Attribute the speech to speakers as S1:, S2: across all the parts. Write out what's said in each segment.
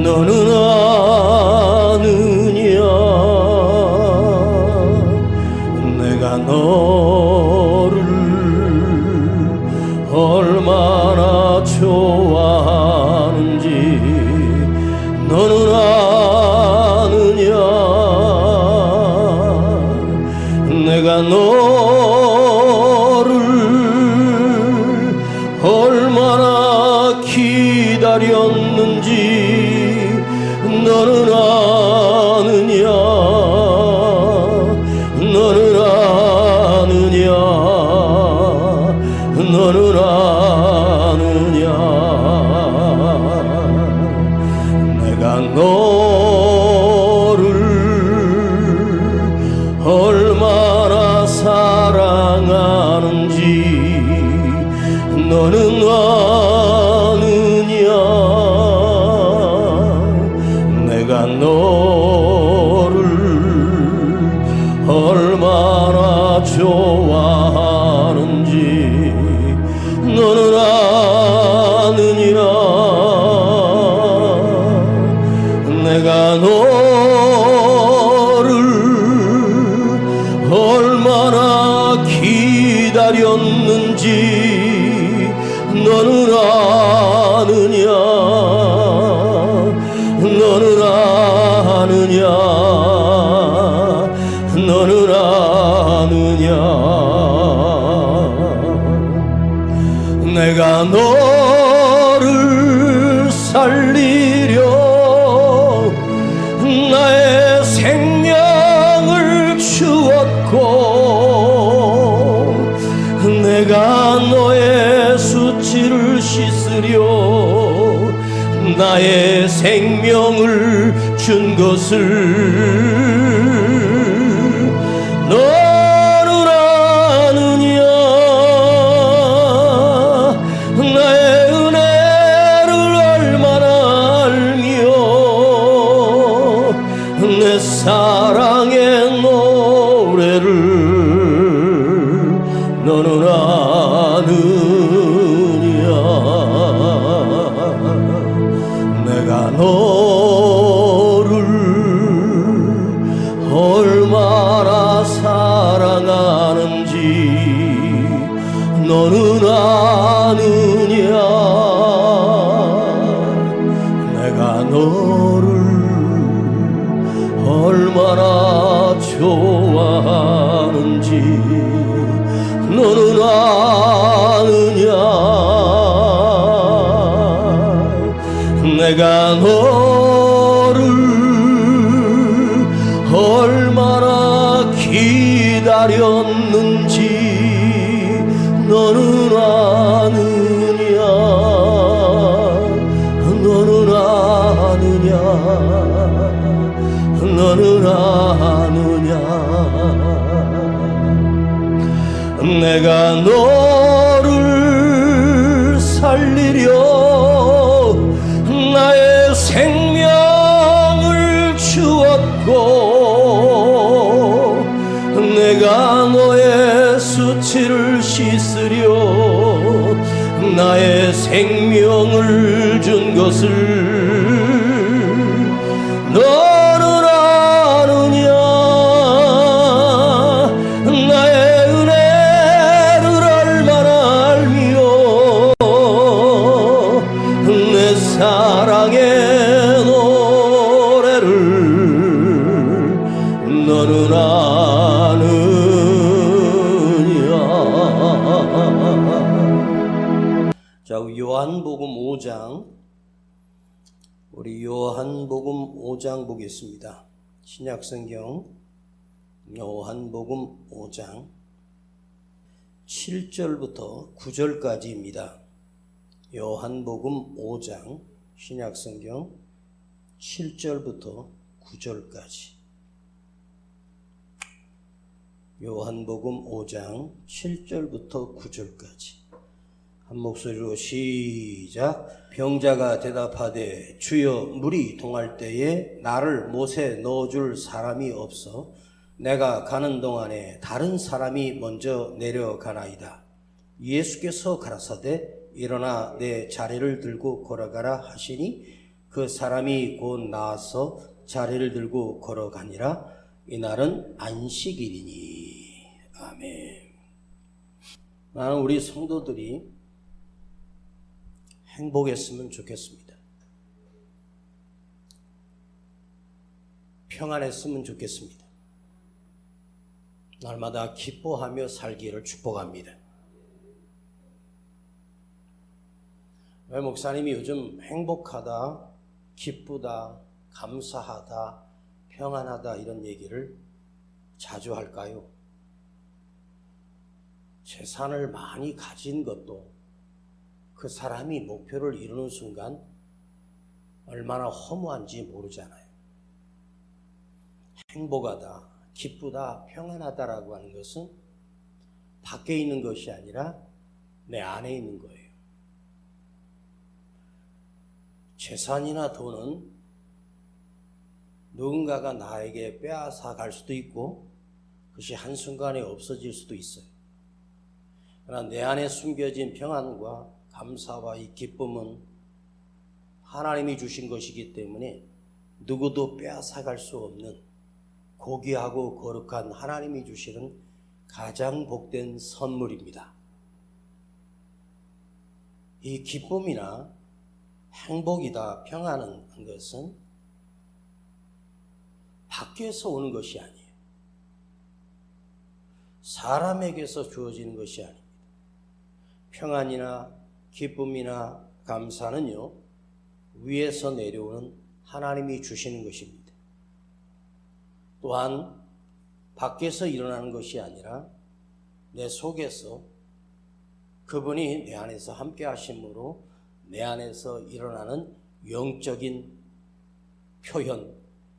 S1: 너는 아느냐 내가 너를 얼마나 좋아하는지 너는 아느냐 내가 너를 얼마나 기다렸는지 너는 아느냐 너는 아느냐 너는 아느냐 내가 너를 얼마나 사랑하는지 너는 아느냐 내가 너를 얼마나 좋아하는지 너는 아느냐 내가 너를 얼마나 기다렸는지 너는 아느냐 너는 아느냐 너는 아느냐 내가 너를 살리려 나의 생명을 주었고 내가 너의 수치를 씻으려 나의 생명을 준 것을 너는 아느냐 나의 은혜를 얼마나 알며 내 사랑의 노래를 너는 아느냐 내가 너를 얼마나 사랑하는지 너는 아느냐 내가 너를 얼마나 좋아하는지 너는 아느냐 내가 너를 얼마나 기다렸는지 너는 아느냐 너는 아느냐 너는 아느냐 내가 너를 살리려 나의 생명을 주었고 내가 너의 수치를 씻으려 나의 생명을 준 것을 너는 아느냐 나의 은혜를 얼마나 알며 내 사랑의 노래를 너는 아느냐. 자, 요한복음 5장, 우리 요한복음 5장 보겠습니다. 신약성경 요한복음 5장 7절부터 9절까지입니다. 요한복음 5장 신약성경 7절부터 9절까지. 요한복음 5장 7절부터 9절까지. 한 목소리로 시작. 병자가 대답하되 주여 물이 동할 때에 나를 못에 넣어줄 사람이 없어 내가 가는 동안에 다른 사람이 먼저 내려가나이다. 예수께서 가라사대 일어나 내 자리를 들고 걸어가라 하시니 그 사람이 곧 나와서 자리를 들고 걸어가니라. 이날은 안식일이니. 아멘. 나는 우리 성도들이 행복했으면 좋겠습니다. 평안했으면 좋겠습니다. 날마다 기뻐하며 살기를 축복합니다. 왜 목사님이 요즘 행복하다, 기쁘다, 감사하다, 평안하다 이런 얘기를 자주 할까요? 재산을 많이 가진 것도 그 사람이 목표를 이루는 순간 얼마나 허무한지 모르잖아요. 행복하다, 기쁘다, 평안하다라고 하는 것은 밖에 있는 것이 아니라 내 안에 있는 거예요. 재산이나 돈은 누군가가 나에게 빼앗아 갈 수도 있고 그것이 한순간에 없어질 수도 있어요. 그러나 내 안에 숨겨진 평안과 감사와 이 기쁨은 하나님이 주신 것이기 때문에 누구도 빼앗아 갈 수 없는 고귀하고 거룩한 하나님이 주시는 가장 복된 선물입니다. 이 기쁨이나 행복이다, 평안한 것은 밖에서 오는 것이 아니에요. 사람에게서 주어지는 것이 아닙니다. 평안이나 기쁨이나 감사는요, 위에서 내려오는 하나님이 주시는 것입니다. 또한 밖에서 일어나는 것이 아니라 내 속에서 그분이 내 안에서 함께 하심으로 내 안에서 일어나는 영적인 표현,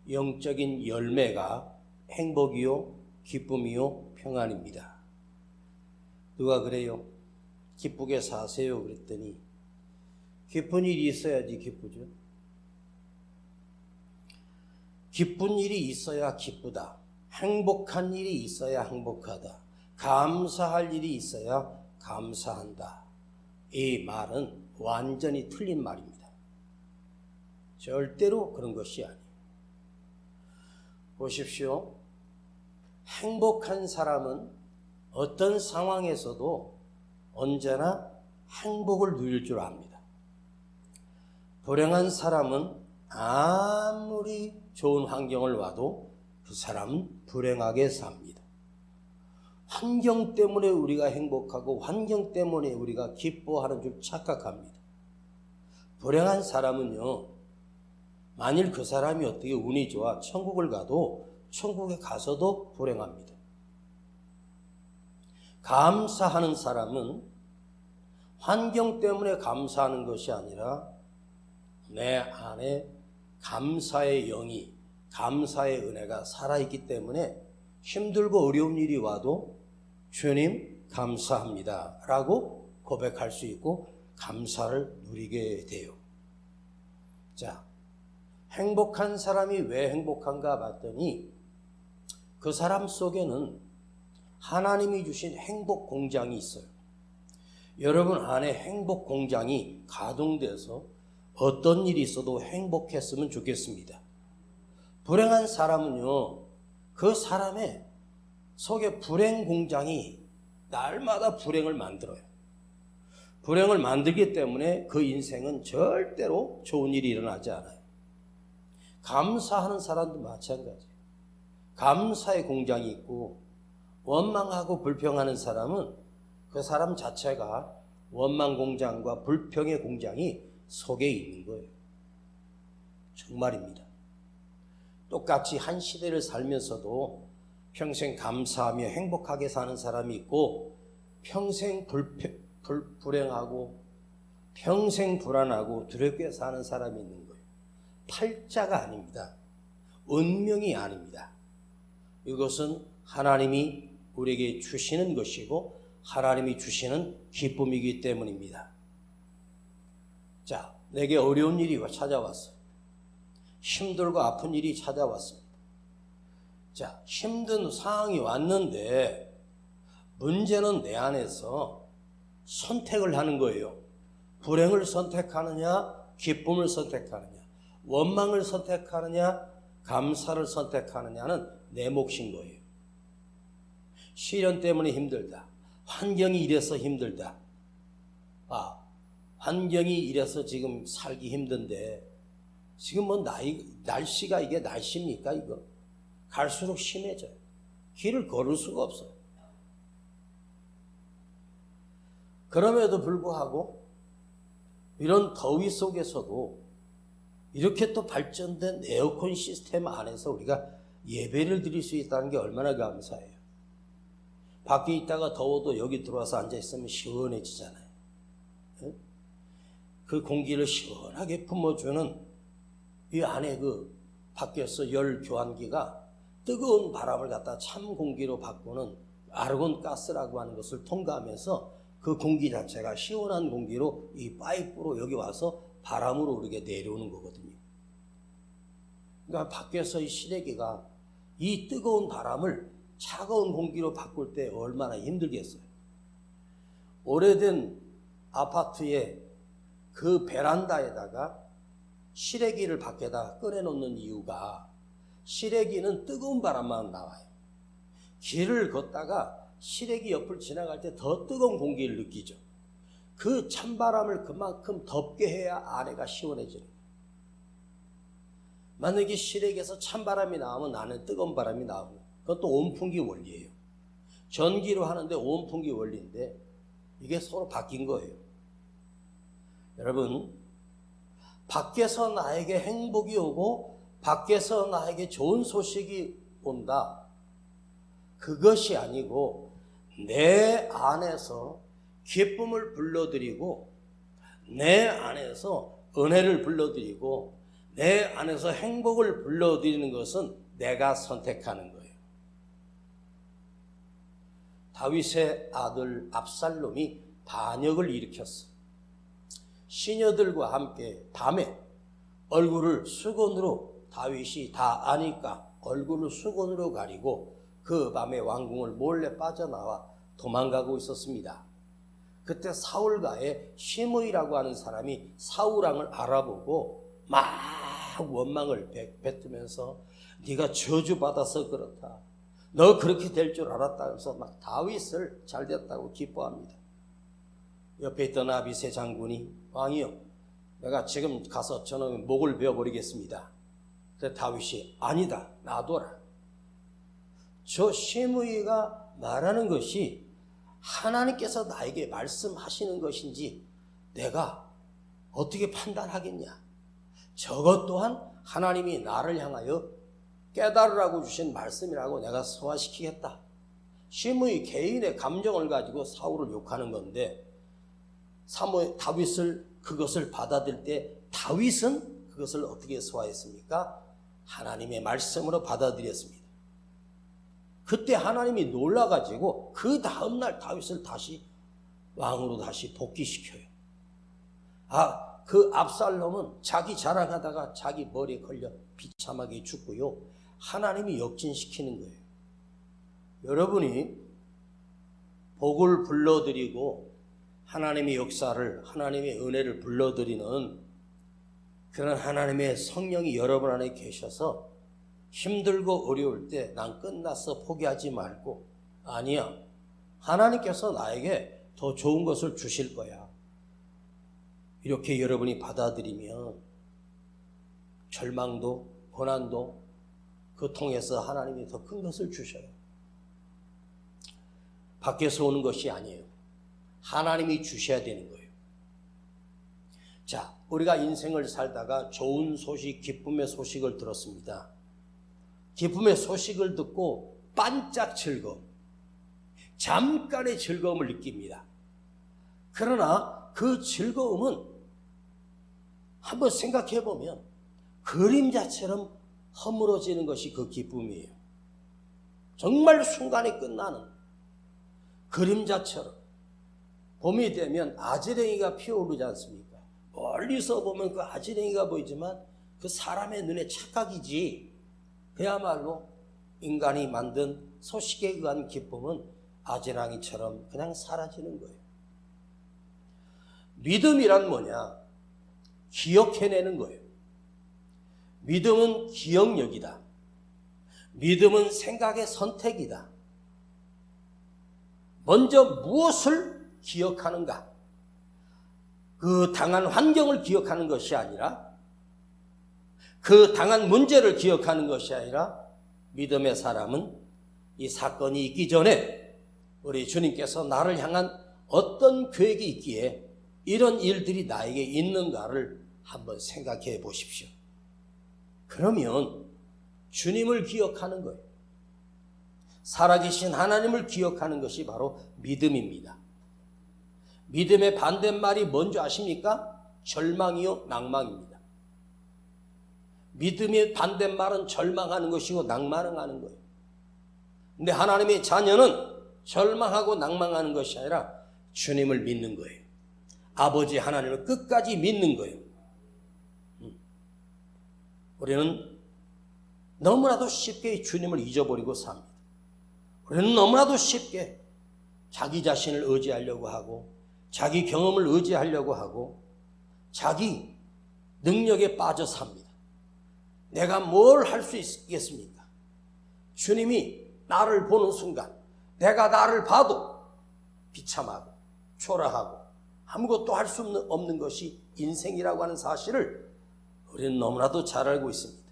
S1: 영적인 열매가 행복이요, 기쁨이요, 평안입니다. 누가 그래요? 기쁘게 사세요 그랬더니 기쁜 일이 있어야지 기쁘죠. 기쁜 일이 있어야 기쁘다. 행복한 일이 있어야 행복하다. 감사할 일이 있어야 감사한다. 이 말은 완전히 틀린 말입니다. 절대로 그런 것이 아니에요. 보십시오. 행복한 사람은 어떤 상황에서도 언제나 행복을 누릴 줄 압니다. 불행한 사람은 아무리 좋은 환경을 와도 그 사람은 불행하게 삽니다. 환경 때문에 우리가 행복하고 환경 때문에 우리가 기뻐하는 줄 착각합니다. 불행한 사람은요, 만일 그 사람이 어떻게 운이 좋아 천국을 가도 천국에 가서도 불행합니다. 감사하는 사람은 환경 때문에 감사하는 것이 아니라 내 안에 감사의 영이, 감사의 은혜가 살아있기 때문에 힘들고 어려운 일이 와도 주님 감사합니다 라고 고백할 수 있고 감사를 누리게 돼요. 자, 행복한 사람이 왜 행복한가 봤더니 그 사람 속에는 하나님이 주신 행복 공장이 있어요. 여러분 안에 행복 공장이 가동돼서 어떤 일이 있어도 행복했으면 좋겠습니다. 불행한 사람은요, 그 사람의 속에 불행 공장이 날마다 불행을 만들어요. 불행을 만들기 때문에 그 인생은 절대로 좋은 일이 일어나지 않아요. 감사하는 사람도 마찬가지예요. 감사의 공장이 있고 원망하고 불평하는 사람은 그 사람 자체가 원망 공장과 불평의 공장이 속에 있는 거예요. 정말입니다. 똑같이 한 시대를 살면서도 평생 감사하며 행복하게 사는 사람이 있고 평생 불행하고 평생 불안하고 두렵게 사는 사람이 있는 거예요. 팔자가 아닙니다. 운명이 아닙니다. 이것은 하나님이 우리에게 주시는 것이고 하나님이 주시는 기쁨이기 때문입니다. 자, 내게 어려운 일이 찾아왔어요. 힘들고 아픈 일이 찾아왔습니다. 자, 힘든 상황이 왔는데 문제는 내 안에서 선택을 하는 거예요. 불행을 선택하느냐, 기쁨을 선택하느냐. 원망을 선택하느냐 감사를 선택하느냐는 내 몫인 거예요. 시련 때문에 힘들다. 환경이 이래서 힘들다. 환경이 이래서 지금 살기 힘든데 지금 뭐 날씨가 이게 날씨입니까 이거? 갈수록 심해져요. 길을 걸을 수가 없어요. 그럼에도 불구하고 이런 더위 속에서도 이렇게 또 발전된 에어컨 시스템 안에서 우리가 예배를 드릴 수 있다는 게 얼마나 감사해요. 밖에 있다가 더워도 여기 들어와서 앉아있으면 시원해지잖아요. 그 공기를 시원하게 품어주는 이 안에 그 밖에서 열 교환기가 뜨거운 바람을 갖다 찬 공기로 바꾸는 아르곤 가스라고 하는 것을 통과하면서 그 공기 자체가 시원한 공기로 이 파이프로 여기 와서 바람으로 이렇게 내려오는 거거든요. 그러니까 밖에서 이 실외기가 이 뜨거운 바람을 차가운 공기로 바꿀 때 얼마나 힘들겠어요. 오래된 아파트의 그 베란다에다가 실외기를 밖에다 꺼내놓는 이유가 실외기는 뜨거운 바람만 나와요. 길을 걷다가 실외기 옆을 지나갈 때 더 뜨거운 공기를 느끼죠. 그 찬바람을 그만큼 덥게 해야 안에가 시원해지는 거예요. 만약에 실외기에서 찬바람이 나오면 안에 뜨거운 바람이 나오고 그건 또 온풍기 원리예요. 전기로 하는데 온풍기 원리인데 이게 서로 바뀐 거예요. 여러분, 밖에서 나에게 행복이 오고 밖에서 나에게 좋은 소식이 온다. 그것이 아니고 내 안에서 기쁨을 불러들이고 내 안에서 은혜를 불러들이고 내 안에서 행복을 불러들이는 것은 내가 선택하는 거예요. 다윗의 아들 압살롬이 반역을 일으켰어. 시녀들과 함께 밤에 얼굴을 수건으로 다윗이 다 아니까 얼굴을 수건으로 가리고 그 밤에 왕궁을 몰래 빠져나와 도망가고 있었습니다. 그때 사울가의 시므이라고 하는 사람이 사울왕을 알아보고 막 원망을 뱉으면서 네가 저주받아서 그렇다. 너 그렇게 될 줄 알았다. 그래서 막 다윗을 잘 됐다고 기뻐합니다. 옆에 있던 아비새 장군이 왕이요, 내가 지금 가서 저놈의 목을 베어버리겠습니다. 그래서 다윗이 아니다, 놔둬라. 저 시므이가 말하는 것이 하나님께서 나에게 말씀하시는 것인지 내가 어떻게 판단하겠냐. 저것 또한 하나님이 나를 향하여 깨달으라고 주신 말씀이라고 내가 소화시키겠다. 시므이 개인의 감정을 가지고 사울을 욕하는 건데 다윗을 그것을 받아들일 때 다윗은 그것을 어떻게 소화했습니까? 하나님의 말씀으로 받아들였습니다. 그때 하나님이 놀라가지고 그 다음날 다윗을 다시 왕으로 다시 복귀시켜요. 그 압살롬은 자기 자랑하다가 자기 머리에 걸려 비참하게 죽고요. 하나님이 역진시키는 거예요. 여러분이 복을 불러드리고 하나님의 역사를, 하나님의 은혜를 불러드리는 그런 하나님의 성령이 여러분 안에 계셔서 힘들고 어려울 때 난 끝났어 포기하지 말고 아니야. 하나님께서 나에게 더 좋은 것을 주실 거야. 이렇게 여러분이 받아들이면 절망도 고난도 그 통해서 하나님이 더 큰 것을 주셔요. 밖에서 오는 것이 아니에요. 하나님이 주셔야 되는 거예요. 자, 우리가 인생을 살다가 좋은 소식, 기쁨의 소식을 들었습니다. 기쁨의 소식을 듣고 반짝 즐거움, 잠깐의 즐거움을 느낍니다. 그러나 그 즐거움은 한번 생각해 보면 그림자처럼 허물어지는 것이 그 기쁨이에요. 정말 순간에 끝나는 그림자처럼. 봄이 되면 아지랭이가 피어오르지 않습니까? 멀리서 보면 그 아지랭이가 보이지만 그 사람의 눈에 착각이지 그야말로 인간이 만든 소식에 의한 기쁨은 아지랑이처럼 그냥 사라지는 거예요. 믿음이란 뭐냐? 기억해내는 거예요. 믿음은 기억력이다. 믿음은 생각의 선택이다. 먼저 무엇을 기억하는가? 그 당한 환경을 기억하는 것이 아니라, 그 당한 문제를 기억하는 것이 아니라, 믿음의 사람은 이 사건이 있기 전에 우리 주님께서 나를 향한 어떤 계획이 있기에 이런 일들이 나에게 있는가를 한번 생각해 보십시오. 그러면 주님을 기억하는 거예요. 살아계신 하나님을 기억하는 것이 바로 믿음입니다. 믿음의 반대말이 뭔지 아십니까? 절망이요, 낭망입니다. 믿음의 반대말은 절망하는 것이고 낭만하는 거예요. 근데 하나님의 자녀는 절망하고 낭망하는 것이 아니라 주님을 믿는 거예요. 아버지 하나님을 끝까지 믿는 거예요. 우리는 너무나도 쉽게 주님을 잊어버리고 삽니다. 우리는 너무나도 쉽게 자기 자신을 의지하려고 하고, 자기 경험을 의지하려고 하고, 자기 능력에 빠져 삽니다. 내가 뭘 할 수 있겠습니까? 주님이 나를 보는 순간 내가 나를 봐도 비참하고 초라하고 아무것도 할 수 없는 것이 인생이라고 하는 사실을 우리는 너무나도 잘 알고 있습니다.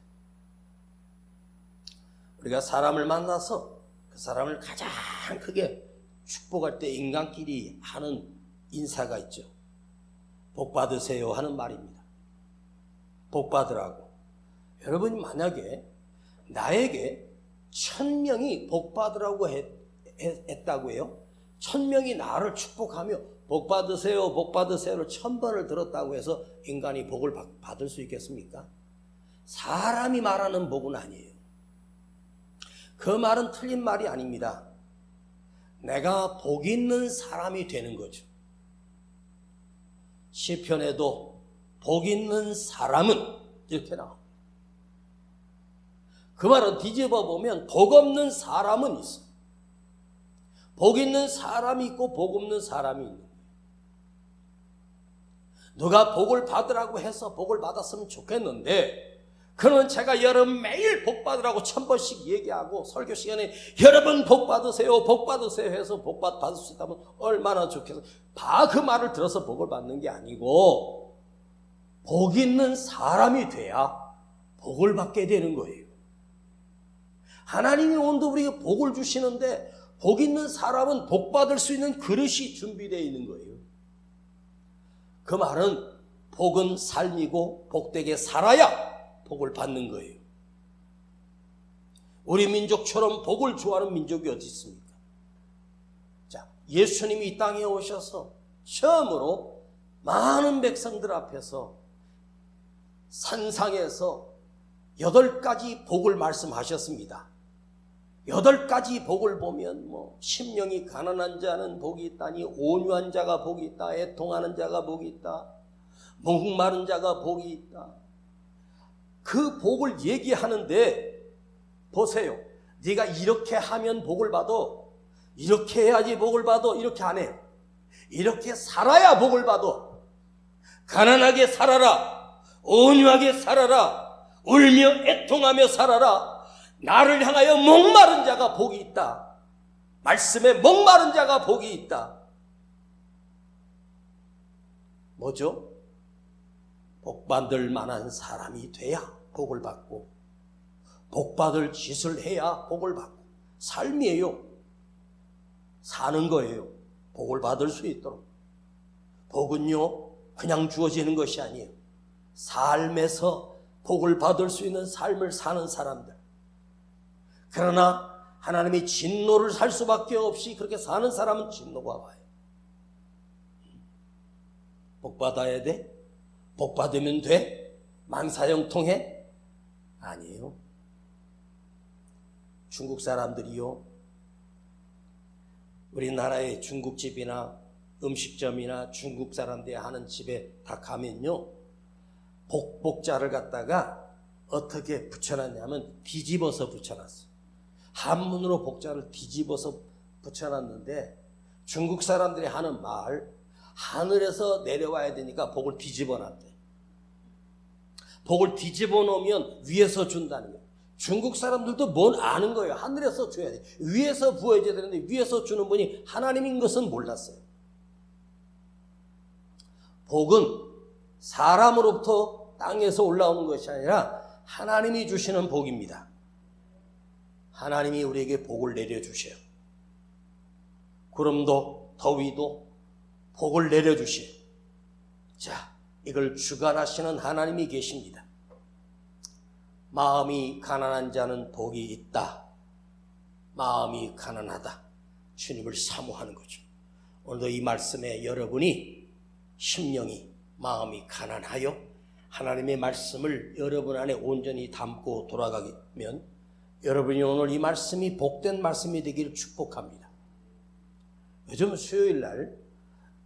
S1: 우리가 사람을 만나서 그 사람을 가장 크게 축복할 때 인간끼리 하는 인사가 있죠. 복 받으세요 하는 말입니다. 복 받으라고. 여러분이 만약에 나에게 1000명이 복 받으라고 했다고 해요. 1000명이 나를 축복하며 복 받으세요, 복 받으세요를 1000번을 들었다고 해서 인간이 복을 받을 수 있겠습니까? 사람이 말하는 복은 아니에요. 그 말은 틀린 말이 아닙니다. 내가 복 있는 사람이 되는 거죠. 시편에도 복 있는 사람은 이렇게 나옵니다. 그 말은 뒤집어 보면 복 없는 사람은 있어. 복 있는 사람이 있고 복 없는 사람이 있는 거예요. 누가 복을 받으라고 해서 복을 받았으면 좋겠는데, 그러면 제가 여러분 매일 복 받으라고 1000번씩 얘기하고 설교 시간에 여러분 복 받으세요, 복 받으세요 해서 복 받을 수 있다면 얼마나 좋겠어. 다 그 말을 들어서 복을 받는 게 아니고, 복 있는 사람이 돼야 복을 받게 되는 거예요. 하나님이 오늘도 우리에게 복을 주시는데, 복 있는 사람은 복 받을 수 있는 그릇이 준비되어 있는 거예요. 그 말은 복은 삶이고 복되게 살아야 복을 받는 거예요. 우리 민족처럼 복을 좋아하는 민족이 어디 있습니까? 자, 예수님이 이 땅에 오셔서 처음으로 많은 백성들 앞에서 산상에서 8가지 복을 말씀하셨습니다. 8가지 복을 보면 심령이 가난한 자는 복이 있다니, 온유한 자가 복이 있다, 애통하는 자가 복이 있다, 목마른 자가 복이 있다. 그 복을 얘기하는데 보세요. 네가 이렇게 하면 복을 받아, 이렇게 해야지 복을 받아, 이렇게 안 해요. 이렇게 살아야 복을 받아. 가난하게 살아라, 온유하게 살아라, 울며 애통하며 살아라. 나를 향하여 목마른 자가 복이 있다. 말씀에 목마른 자가 복이 있다. 뭐죠? 복 받을 만한 사람이 돼야 복을 받고, 복 받을 짓을 해야 복을 받고. 삶이에요. 사는 거예요. 복을 받을 수 있도록. 복은요, 그냥 주어지는 것이 아니에요. 삶에서 복을 받을 수 있는 삶을 사는 사람들. 그러나 하나님이 진노를 살 수밖에 없이 그렇게 사는 사람은 진노가 와요. 복 받아야 돼? 복 받으면 돼? 만사형통해? 아니에요. 중국 사람들이요, 우리나라의 중국집이나 음식점이나 중국 사람들이 하는 집에 다 가면요, 복자를 갖다가 어떻게 붙여놨냐면 뒤집어서 붙여놨어요. 한문으로 복자를 뒤집어서 붙여놨는데, 중국 사람들이 하는 말, 하늘에서 내려와야 되니까 복을 뒤집어 놨대. 복을 뒤집어 놓으면 위에서 준다는 거예요. 중국 사람들도 뭔 아는 거예요. 하늘에서 줘야 돼. 위에서 부어줘야 되는데 위에서 주는 분이 하나님인 것은 몰랐어요. 복은 사람으로부터 땅에서 올라오는 것이 아니라 하나님이 주시는 복입니다. 하나님이 우리에게 복을 내려주셔요. 구름도 더위도 복을 내려주셔요. 자, 이걸 주관하시는 하나님이 계십니다. 마음이 가난한 자는 복이 있다. 마음이 가난하다. 주님을 사모하는 거죠. 오늘도 이 말씀에 여러분이 심령이 마음이 가난하여 하나님의 말씀을 여러분 안에 온전히 담고 돌아가면 여러분이 오늘 이 말씀이 복된 말씀이 되기를 축복합니다. 요즘 수요일 날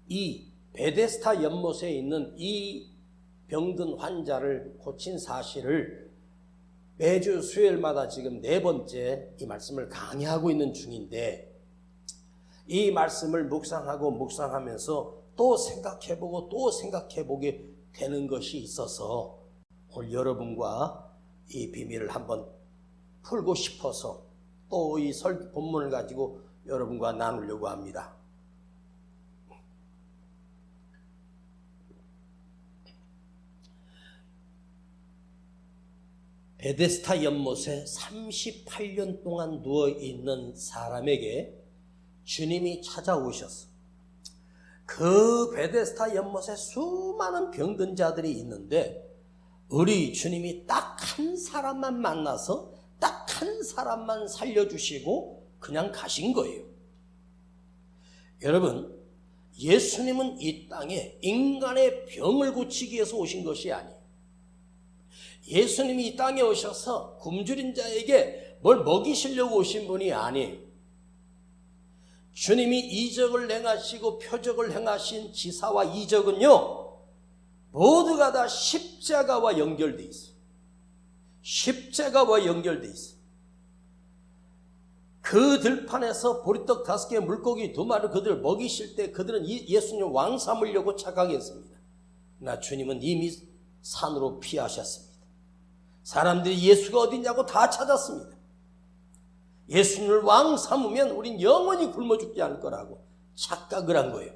S1: 이 베데스다 연못에 있는 이 병든 환자를 고친 사실을 매주 수요일마다 지금 4번째 이 말씀을 강의하고 있는 중인데, 이 말씀을 묵상하면서 또 생각해보고 또 생각해보게 되는 것이 있어서 오늘 여러분과 이 비밀을 한번 풀고 싶어서 또 이 본문을 가지고 여러분과 나누려고 합니다. 베데스다 연못에 38년 동안 누워있는 사람에게 주님이 찾아오셨어. 그 베데스다 연못에 수많은 병든 자들이 있는데 우리 주님이 딱 한 사람만 만나서 딱 한 사람만 살려주시고 그냥 가신 거예요. 여러분, 예수님은 이 땅에 인간의 병을 고치기 위해서 오신 것이 아니에요. 예수님이 이 땅에 오셔서 굶주린 자에게 뭘 먹이시려고 오신 분이 아니에요. 주님이 이적을 행하시고 표적을 행하신 지사와 이적은요, 모두가 다 십자가와 연결되어 있어요. 십자가와 연결되어 있어요. 그 들판에서 보리떡 5개, 물고기 2마리 그들을 먹이실 때 그들은 예수님 왕 삼으려고 착각했습니다. 그러나 주님은 이미 산으로 피하셨습니다. 사람들이 예수가 어디냐고 다 찾았습니다. 예수님을 왕 삼으면 우린 영원히 굶어 죽지 않을 거라고 착각을 한 거예요.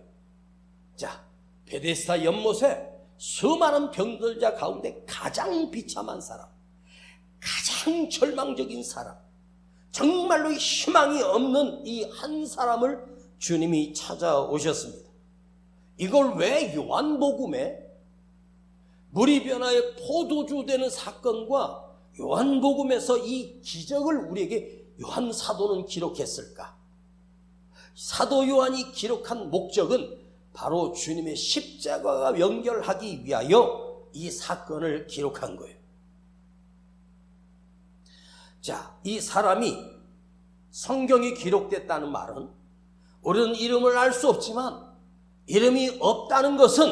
S1: 자, 베데스다 연못에 수많은 병들자 가운데 가장 비참한 사람, 가장 절망적인 사람, 정말로 희망이 없는 이 한 사람을 주님이 찾아오셨습니다. 이걸 왜 요한복음에 물이 변화에 포도주 되는 사건과 요한복음에서 이 기적을 우리에게 요한 사도는 기록했을까? 사도 요한이 기록한 목적은 바로 주님의 십자가와 연결하기 위하여 이 사건을 기록한 거예요. 자, 이 사람이 성경이 기록됐다는 말은 우리는 이름을 알 수 없지만 이름이 없다는 것은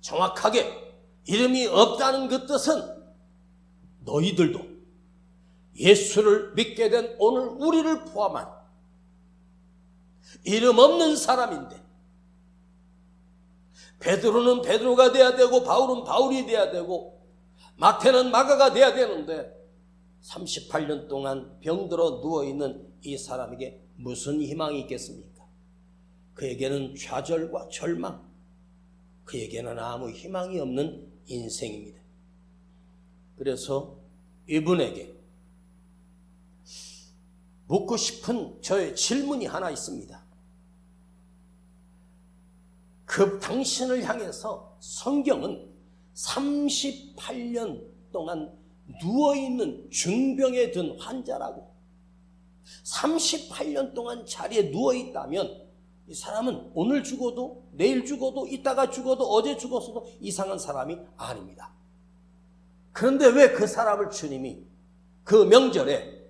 S1: 정확하게 이름이 없다는 그 뜻은 너희들도 예수를 믿게 된 오늘 우리를 포함한 이름 없는 사람인데, 베드로는 베드로가 돼야 되고 바울은 바울이 돼야 되고 마태는 마가가 돼야 되는데 38년 동안 병들어 누워있는 이 사람에게 무슨 희망이 있겠습니까? 그에게는 좌절과 절망, 그에게는 아무 희망이 없는 인생입니다. 그래서 이분에게 묻고 싶은 저의 질문이 하나 있습니다. 그 당신을 향해서 성경은 38년 동안 누워있는 중병에 든 환자라고, 38년 동안 자리에 누워있다면 이 사람은 오늘 죽어도 내일 죽어도 이따가 죽어도 어제 죽었어도 이상한 사람이 아닙니다. 그런데 왜 그 사람을 주님이 그 명절에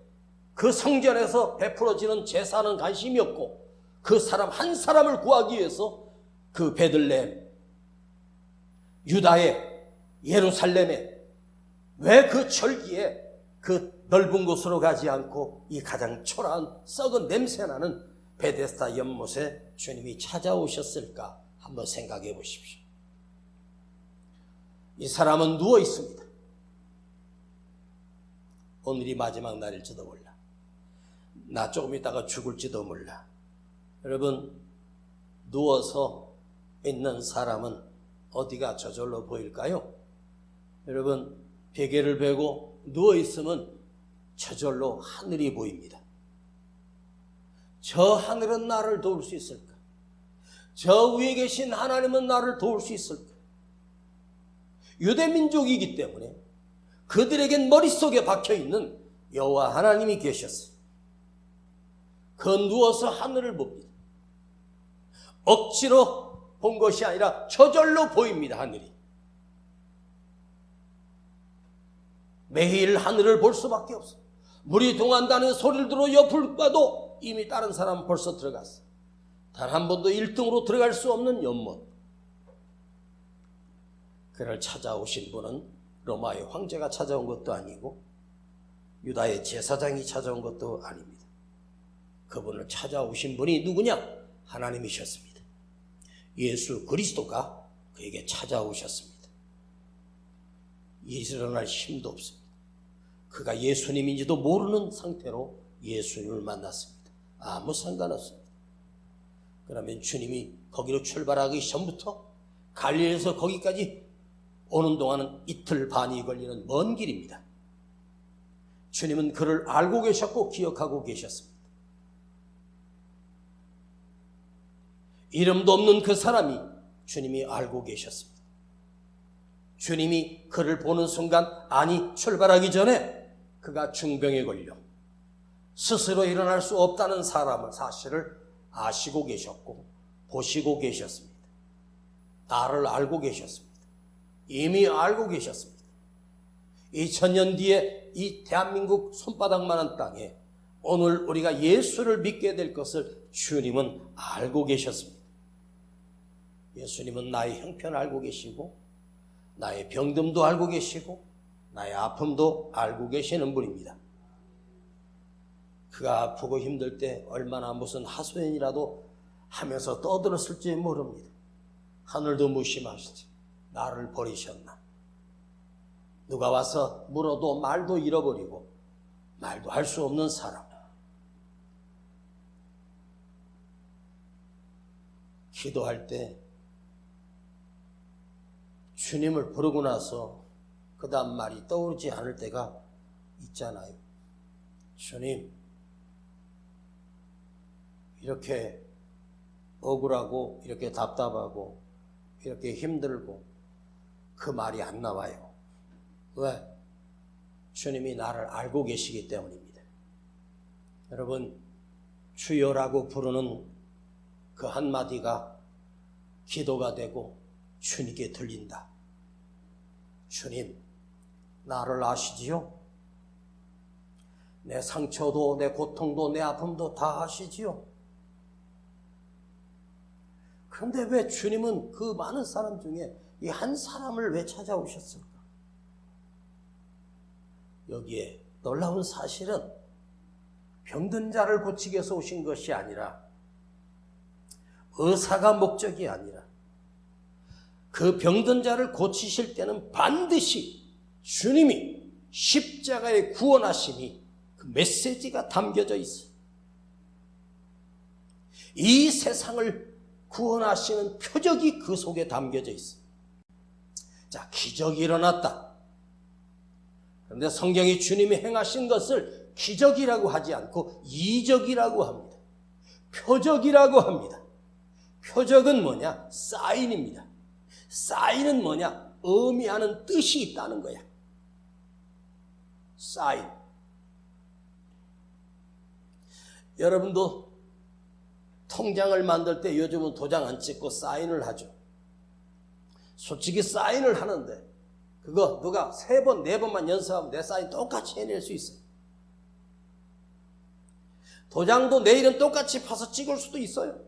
S1: 그 성전에서 베풀어지는 제사는 관심이 없고 그 사람 한 사람을 구하기 위해서 그 베들레헴, 유다의 예루살렘에 왜 그 철기에 그 넓은 곳으로 가지 않고 이 가장 초라한 썩은 냄새나는 베데스다 연못에 주님이 찾아오셨을까 한번 생각해 보십시오. 이 사람은 누워 있습니다. 오늘이 마지막 날일지도 몰라. 나 조금 있다가 죽을지도 몰라. 여러분, 누워서 있는 사람은 어디가 저절로 보일까요? 여러분, 베개를 베고 누워있으면 저절로 하늘이 보입니다. 저 하늘은 나를 도울 수 있을까? 저 위에 계신 하나님은 나를 도울 수 있을까? 유대민족이기 때문에 그들에겐 머릿속에 박혀있는 여호와 하나님이 계셨어요. 그 누워서 하늘을 봅니다. 억지로 본 것이 아니라 저절로 보입니다. 하늘이. 매일 하늘을 볼 수밖에 없어요. 물이 동한다는 소리를 들어 옆을 봐도 이미 다른 사람은 벌써 들어갔어요. 단 한 번도 1등으로 들어갈 수 없는 연못. 그를 찾아오신 분은 로마의 황제가 찾아온 것도 아니고 유다의 제사장이 찾아온 것도 아닙니다. 그분을 찾아오신 분이 누구냐? 하나님이셨습니다. 예수 그리스도가 그에게 찾아오셨습니다. 일어날 힘도 없습니다. 그가 예수님인지도 모르는 상태로 예수님을 만났습니다. 아무 상관없습니다. 그러면 주님이 거기로 출발하기 전부터 갈릴리에서 거기까지 오는 동안은 이틀 반이 걸리는 먼 길입니다. 주님은 그를 알고 계셨고 기억하고 계셨습니다. 이름도 없는 그 사람이 주님이 알고 계셨습니다. 주님이 그를 보는 순간, 아니 출발하기 전에 그가 중병에 걸려 스스로 일어날 수 없다는 사실을 아시고 계셨고 보시고 계셨습니다. 나를 알고 계셨습니다. 이미 알고 계셨습니다. 2000년 뒤에 이 대한민국 손바닥만한 땅에 오늘 우리가 예수를 믿게 될 것을 주님은 알고 계셨습니다. 예수님은 나의 형편을 알고 계시고 나의 병듦도 알고 계시고 나의 아픔도 알고 계시는 분입니다. 그가 아프고 힘들 때 얼마나 무슨 하소연이라도 하면서 떠들었을지 모릅니다. 하늘도 무심하시지. 나를 버리셨나? 누가 와서 물어도 말도 잃어버리고 말도 할 수 없는 사람. 기도할 때 주님을 부르고 나서 그 다음 말이 떠오르지 않을 때가 있잖아요. 주님, 이렇게 억울하고 이렇게 답답하고 이렇게 힘들고 그 말이 안 나와요. 왜? 주님이 나를 알고 계시기 때문입니다. 여러분, 주여라고 부르는 그 한마디가 기도가 되고 주님께 들린다. 주님, 나를 아시지요? 내 상처도 내 고통도 내 아픔도 다 아시지요? 그런데 왜 주님은 그 많은 사람 중에 이 한 사람을 왜 찾아오셨을까? 여기에 놀라운 사실은 병든 자를 고치기 위해서 오신 것이 아니라 의사가 목적이 아니라 그 병든 자를 고치실 때는 반드시 주님이 십자가의 구원하심이 그 메시지가 담겨져 있어요. 이 세상을 구원하시는 표적이 그 속에 담겨져 있어요. 자, 기적이 일어났다. 그런데 성경이 주님이 행하신 것을 기적이라고 하지 않고 이적이라고 합니다. 표적이라고 합니다. 표적은 뭐냐? 사인입니다. 사인은 뭐냐? 의미하는 뜻이 있다는 거야. 사인. 여러분도 통장을 만들 때 요즘은 도장 안 찍고 사인을 하죠. 솔직히 사인을 하는데 그거 누가 3번, 4번만 연습하면 내 사인 똑같이 해낼 수 있어요. 도장도 내일은 똑같이 파서 찍을 수도 있어요.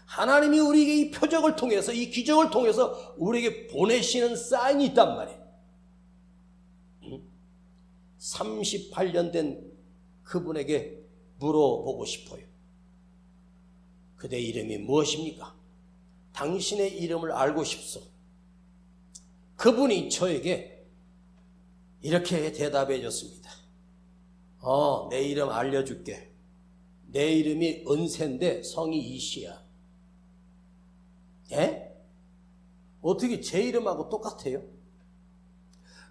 S1: 하나님이 우리에게 이 표적을 통해서, 이 기적을 통해서 우리에게 보내시는 사인이 있단 말이에요. 38년 된 그분에게 물어보고 싶어요. 그대 이름이 무엇입니까? 당신의 이름을 알고 싶소. 그분이 저에게 이렇게 대답해 줬습니다. 내 이름 알려줄게. 내 이름이 은세인데 성이 이시야. 예? 어떻게 제 이름하고 똑같아요?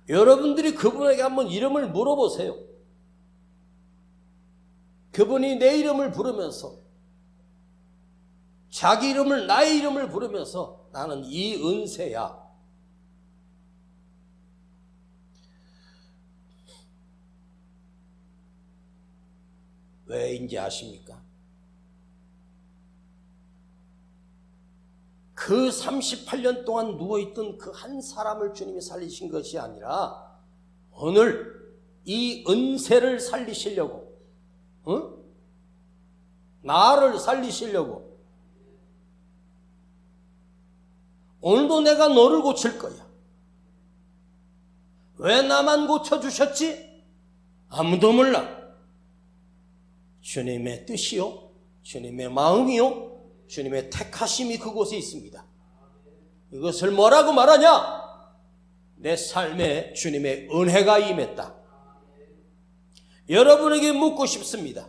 S1: 여러분들이 그분에게 한번 이름을 물어보세요. 그분이 내 이름을 부르면서, 자기 이름을, 나의 이름을 부르면서 나는 이은세야. 왜인지 아십니까? 그 38년 동안 누워있던 그 한 사람을 주님이 살리신 것이 아니라 오늘 이 은세를 살리시려고, 나를 살리시려고, 오늘도 내가 너를 고칠 거야. 왜 나만 고쳐주셨지? 아무도 몰라. 주님의 뜻이요, 주님의 마음이요, 주님의 택하심이 그곳에 있습니다. 이것을 뭐라고 말하냐? 내 삶에 주님의 은혜가 임했다. 여러분에게 묻고 싶습니다.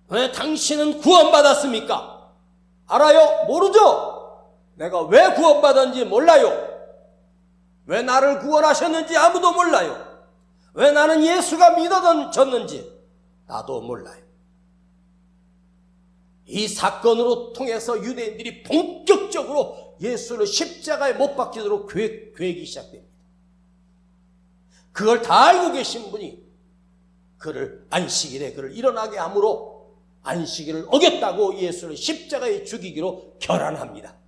S1: 왜 당신은 구원받았습니까? 알아요? 모르죠? 내가 왜 구원받았는지 몰라요. 왜 나를 구원하셨는지 아무도 몰라요. 왜 나는 예수가 믿어졌는지 나도 몰라요. 이 사건으로 통해서 유대인들이 본격적으로 예수를 십자가에 못 박히도록 계획이 시작됩니다. 그걸 다 알고 계신 분이 그를 안식일에 그를 일어나게 함으로 안식일을 어겼다고 예수를 십자가에 죽이기로 결단합니다.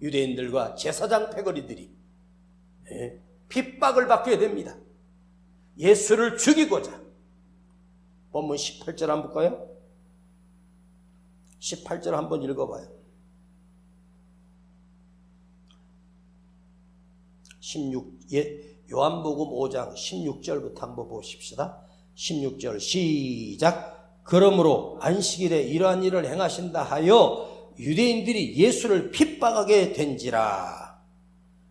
S1: 유대인들과 제사장 패거리들이 핍박을 받게 됩니다. 예수를 죽이고자. 본문 18절 한번 볼까요? 18절 한번 읽어봐요. 요한복음 5장 16절부터 한번 보십시다. 16절 시작. 그러므로 안식일에 이러한 일을 행하신다 하여 유대인들이 예수를 핍박하게 된지라.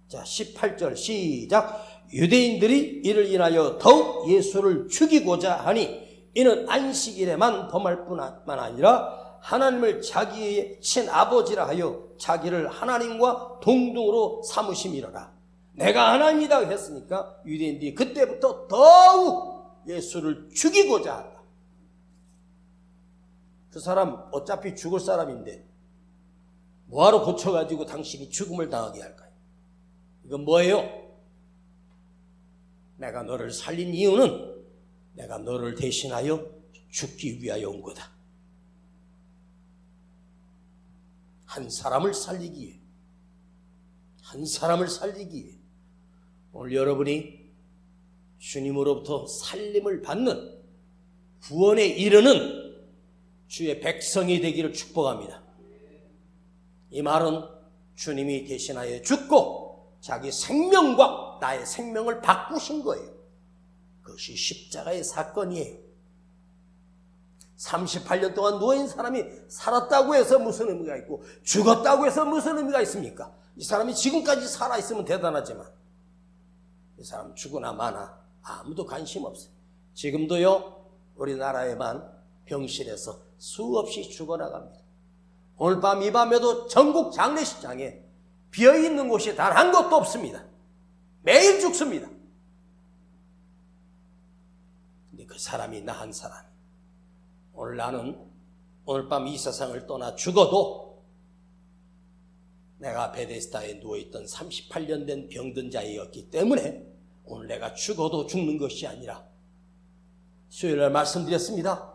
S1: 자, 18절 시작. 유대인들이 이를 인하여 더욱 예수를 죽이고자 하니 이는 안식일에만 범할 뿐만 아니라 하나님을 자기의 친아버지라 하여 자기를 하나님과 동등으로 삼으심이로라. 내가 하나님이다 했으니까 유대인들이 그때부터 더욱 예수를 죽이고자 한다. 그 사람 어차피 죽을 사람인데 뭐하러 고쳐가지고 당신이 죽음을 당하게 할까요? 이건 뭐예요? 내가 너를 살린 이유는 내가 너를 대신하여 죽기 위하여 온 거다. 한 사람을 살리기 위해, 한 사람을 살리기 위해. 오늘 여러분이 주님으로부터 살림을 받는, 구원에 이르는 주의 백성이 되기를 축복합니다. 이 말은 주님이 대신하여 죽고 자기 생명과 나의 생명을 바꾸신 거예요. 그것이 십자가의 사건이에요. 38년 동안 누워있는 사람이 살았다고 해서 무슨 의미가 있고 죽었다고 해서 무슨 의미가 있습니까? 이 사람이 지금까지 살아있으면 대단하지만 이 사람 죽으나 마나 아무도 관심 없어요. 지금도요, 우리나라에만 병실에서 수없이 죽어나갑니다. 오늘 밤 이 밤에도 전국 장례식장에 비어있는 곳이 단 한 곳도 없습니다. 매일 죽습니다. 근데 그 사람이 나 한 사람. 오늘 나는 오늘 밤 이 세상을 떠나 죽어도 내가 베데스다에 누워있던 38년 된 병든 자이었기 때문에 오늘 내가 죽어도 죽는 것이 아니라 수요일날 말씀드렸습니다.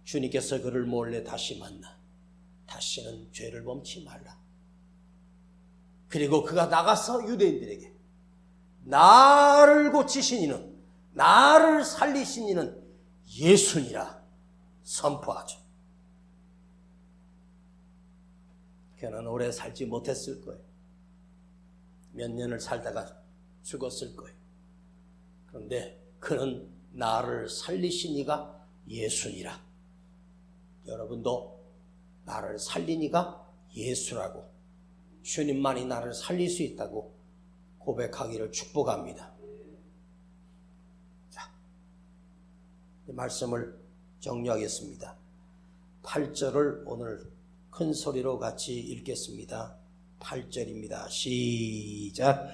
S1: 주님께서 그를 몰래 다시 만나 다시는 죄를 범치 말라. 그리고 그가 나가서 유대인들에게 나를 고치신 이는, 나를 살리신 이는 예수니라 선포하죠. 그는 오래 살지 못했을 거예요. 몇 년을 살다가 죽었을 거예요. 그런데 그는 나를 살리신 이가 예수니라. 여러분도 나를 살린 이가 예수라고, 주님만이 나를 살릴 수 있다고 고백하기를 축복합니다. 말씀을 정리하겠습니다. 8절을 오늘 큰 소리로 같이 읽겠습니다. 8절입니다. 시작.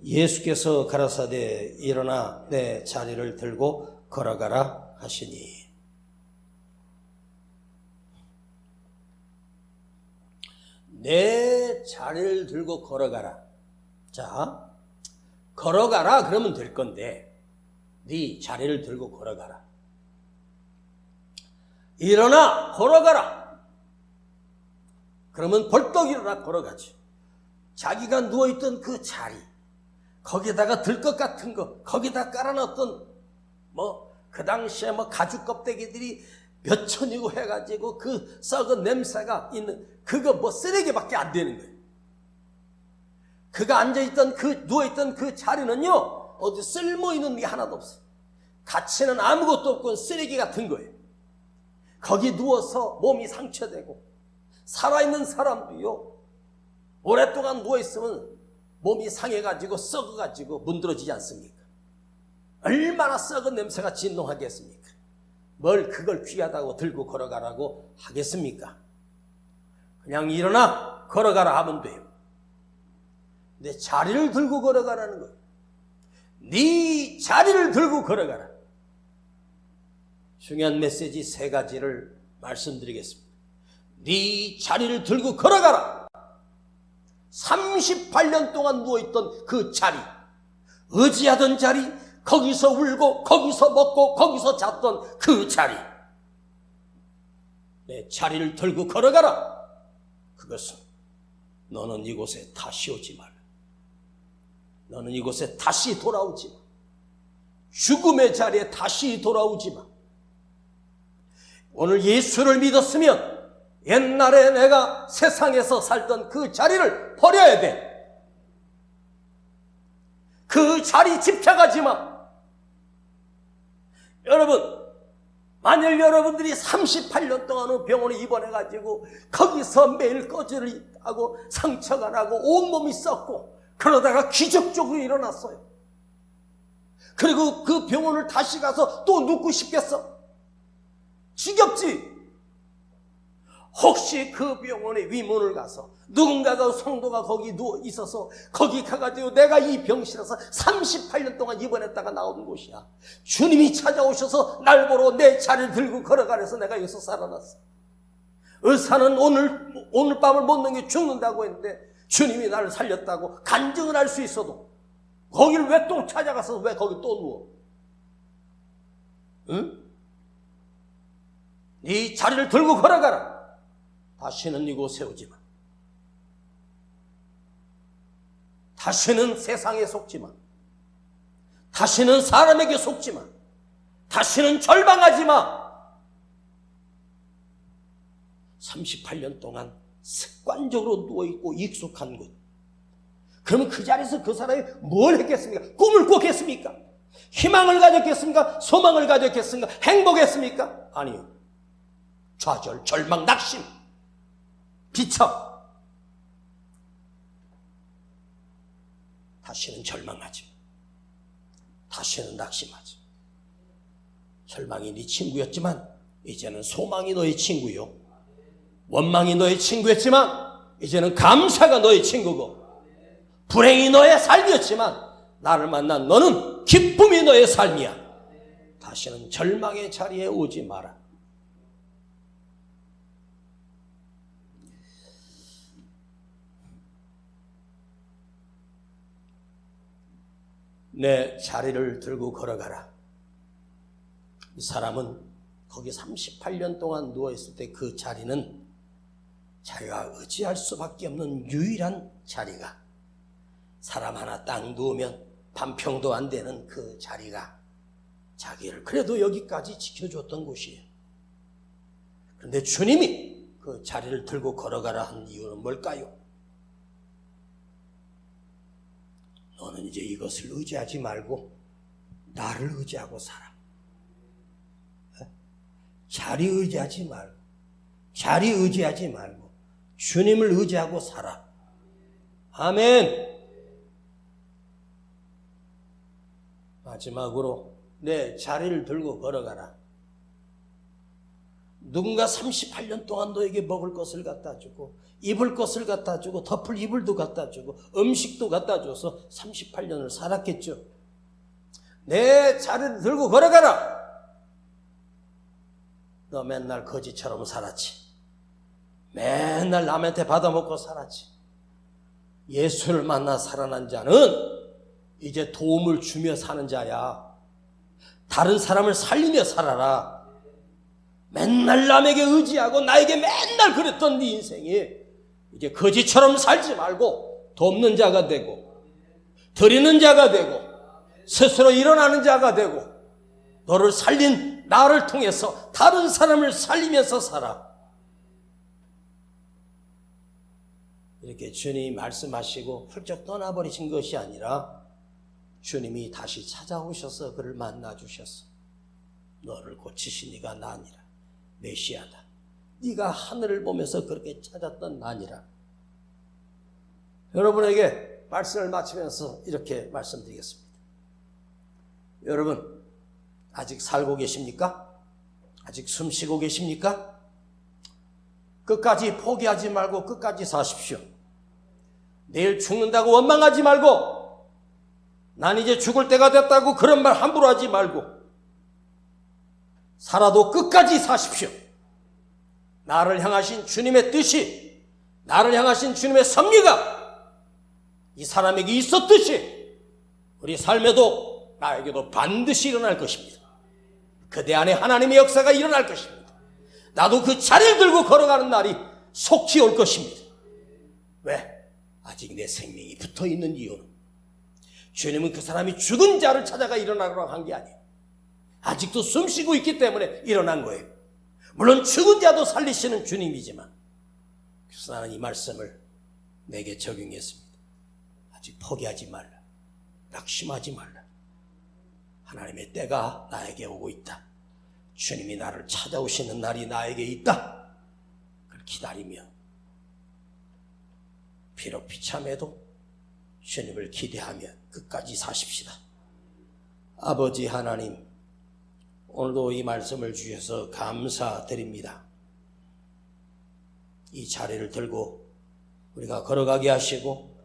S1: 예수께서 가라사대 일어나 내 자리를 들고 걸어가라 하시니. 내 자리를 들고 걸어가라. 자, 걸어가라 그러면 될 건데 네 자리를 들고 걸어가라. 일어나 걸어가라. 그러면 벌떡 일어나 걸어가지. 자기가 누워있던 그 자리, 거기다가 들것 같은 거, 거기다 깔아놨던 그 당시에 가죽 껍데기들이 몇 천이고 해가지고 그 썩은 냄새가 있는 그거 쓰레기밖에 안 되는 거예요. 그가 앉아있던 누워있던 그 자리는요, 어디 쓸모있는 게 하나도 없어요. 가치는 아무것도 없고 쓰레기 같은 거예요. 거기 누워서 몸이 상처되고, 살아있는 사람도요, 오랫동안 누워있으면 몸이 상해가지고 썩어가지고 문드러지지 않습니까? 얼마나 썩은 냄새가 진동하겠습니까? 뭘 그걸 귀하다고 들고 걸어가라고 하겠습니까? 그냥 일어나 걸어가라 하면 돼요. 내 자리를 들고 걸어가라는 거예요. 네 자리를 들고 걸어가라. 중요한 메시지 3가지를 말씀드리겠습니다. 네 자리를 들고 걸어가라. 38년 동안 누워있던 그 자리, 의지하던 자리, 거기서 울고 거기서 먹고 거기서 잤던 그 자리, 내 자리를 들고 걸어가라. 그것은 너는 이곳에 다시 오지 말라. 너는 이곳에 다시 돌아오지 마. 죽음의 자리에 다시 돌아오지 마. 오늘 예수를 믿었으면 옛날에 내가 세상에서 살던 그 자리를 버려야 돼. 그 자리 집착하지 마. 여러분, 만일 여러분들이 38년 동안 병원에 입원해가지고 거기서 매일 꺼지를 하고 상처가 나고 온몸이 썩고 그러다가 기적적으로 일어났어요. 그리고 그 병원을 다시 가서 또 눕고 싶겠어? 지겹지? 혹시 그 병원의 위문을 가서 누군가가 성도가 거기 누워 있어서 거기 가가지고 내가 이 병실에서 38년 동안 입원했다가 나온 곳이야. 주님이 찾아오셔서 날 보러 내 자리를 들고 걸어가래서 내가 여기서 살아났어. 의사는 오늘 밤을 못 넘겨 죽는다고 했는데 주님이 나를 살렸다고 간증을 할 수 있어도 거기를 왜 또 찾아가서 왜 거기 또 누워? 응? 네 자리를 들고 걸어가라. 다시는 이곳에 오지 마. 다시는 세상에 속지 마. 다시는 사람에게 속지 마. 다시는 절망하지 마. 38년 동안 습관적으로 누워있고 익숙한 곳. 그러면 그 자리에서 그 사람이 뭘 했겠습니까? 꿈을 꿨겠습니까? 희망을 가졌겠습니까? 소망을 가졌겠습니까? 행복했습니까? 아니요. 좌절, 절망, 낙심, 비참. 다시는 절망하지 마. 다시는 낙심하지 마. 절망이 네 친구였지만 이제는 소망이 너의 친구요. 원망이 너의 친구였지만 이제는 감사가 너의 친구고, 불행이 너의 삶이었지만 나를 만난 너는 기쁨이 너의 삶이야. 다시는 절망의 자리에 오지 마라. 내 자리를 들고 걸어가라. 이 사람은 거기 38년 동안 누워있을 때 그 자리는 자기가 의지할 수밖에 없는 유일한 자리가, 사람 하나 딱 누우면 반평도 안 되는 그 자리가 자기를 그래도 여기까지 지켜줬던 곳이에요. 그런데 주님이 그 자리를 들고 걸어가라 한 이유는 뭘까요? 너는 이제 이것을 의지하지 말고 나를 의지하고 살아. 자리 의지하지 말고 주님을 의지하고 살아. 아멘. 마지막으로 내 자리를 들고 걸어가라. 누군가 38년 동안 너에게 먹을 것을 갖다 주고 입을 것을 갖다 주고 덮을 이불도 갖다 주고 음식도 갖다 줘서 38년을 살았겠죠. 내 자리를 들고 걸어가라. 너 맨날 거지처럼 살았지. 맨날 남한테 받아먹고 살았지. 예수를 만나 살아난 자는 이제 도움을 주며 사는 자야. 다른 사람을 살리며 살아라. 맨날 남에게 의지하고 나에게 맨날 그랬던 네 인생이 이제 거지처럼 살지 말고 돕는 자가 되고 드리는 자가 되고 스스로 일어나는 자가 되고 너를 살린 나를 통해서 다른 사람을 살리면서 살아. 이렇게 주님이 말씀하시고 훌쩍 떠나버리신 것이 아니라 주님이 다시 찾아오셔서 그를 만나주셨어. 너를 고치신 이가 나니라. 메시아다. 네가 하늘을 보면서 그렇게 찾았던 나니라. 여러분에게 말씀을 마치면서 이렇게 말씀드리겠습니다. 여러분 아직 살고 계십니까? 아직 숨쉬고 계십니까? 끝까지 포기하지 말고 끝까지 사십시오. 내일 죽는다고 원망하지 말고 난 이제 죽을 때가 됐다고 그런 말 함부로 하지 말고 살아도 끝까지 사십시오. 나를 향하신 주님의 뜻이, 나를 향하신 주님의 섭리가 이 사람에게 있었듯이 우리 삶에도 나에게도 반드시 일어날 것입니다. 그대 안에 하나님의 역사가 일어날 것입니다. 나도 그 자리를 들고 걸어가는 날이 속히 올 것입니다. 왜? 아직 내 생명이 붙어있는 이유는 주님은 그 사람이 죽은 자를 찾아가 일어나라고 한 게 아니에요. 아직도 숨쉬고 있기 때문에 일어난 거예요. 물론 죽은 자도 살리시는 주님이지만 그래서 나는 이 말씀을 내게 적용했습니다. 아직 포기하지 말라. 낙심하지 말라. 하나님의 때가 나에게 오고 있다. 주님이 나를 찾아오시는 날이 나에게 있다. 그걸 기다리며 비록 비참해도 주님을 기대하며 끝까지 사십시다. 아버지 하나님, 오늘도 이 말씀을 주셔서 감사드립니다. 이 자리를 들고 우리가 걸어가게 하시고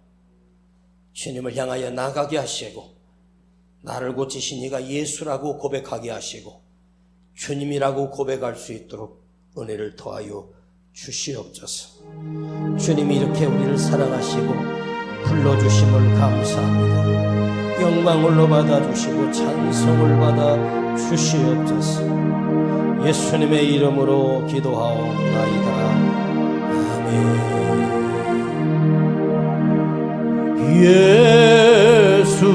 S1: 주님을 향하여 나가게 하시고 나를 고치신 이가 예수라고 고백하게 하시고 주님이라고 고백할 수 있도록 은혜를 더하여 주시옵소서. 주님이 이렇게 우리를 사랑하시고 불러주심을 감사합니다. 영광을 받아주시고 찬송을 받아 주시옵소서. 예수님의 이름으로 기도하옵나이다. 아멘. 예수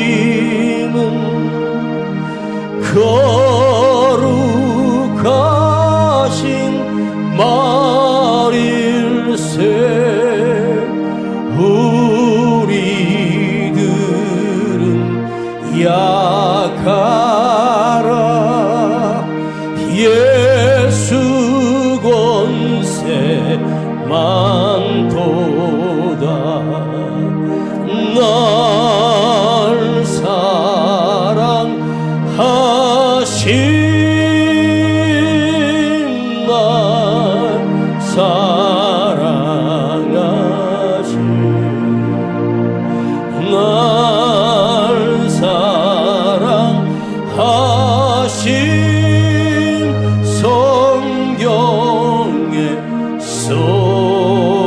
S1: 사랑하심은 거룩하신 말일세. 우리들은 약하라. 예수 권세 많도다. 날 사랑하신 날 사랑하신 날 사랑하신 성경에 써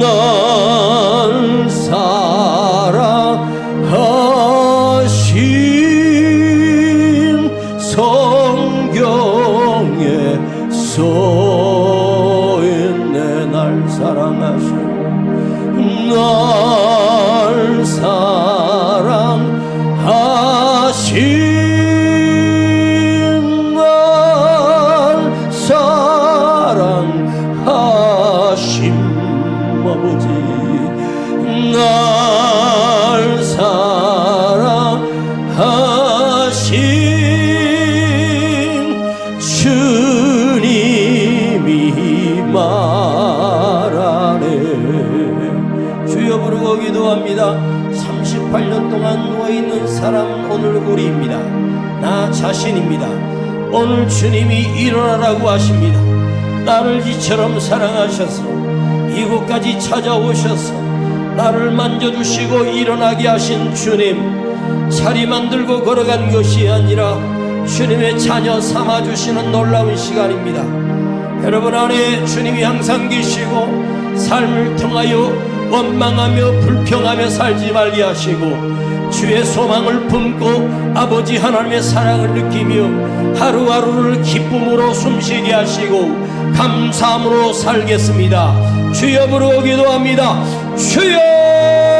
S1: 날 사랑하신 성경에 써있네. 날 사랑하신, 날 사랑하신, 날 사랑하신 아버지, 날 사랑하신 주님이 말하네. 주여 부르고 기도합니다. 38년 동안 누워있는 사람은 오늘 우리입니다. 나 자신입니다. 오늘 주님이 일어나라고 하십니다. 나를 이처럼 사랑하셔서 이곳까지 찾아오셔서 나를 만져주시고 일어나게 하신 주님, 자리 만들고 걸어간 것이 아니라 주님의 자녀 삼아주시는 놀라운 시간입니다. 여러분 안에 주님이 항상 계시고 삶을 통하여 원망하며 불평하며 살지 말게 하시고 주의 소망을 품고 아버지 하나님의 사랑을 느끼며 하루하루를 기쁨으로 숨쉬게 하시고 감사함으로 살겠습니다. 주여 부르고 기도합니다. 주여!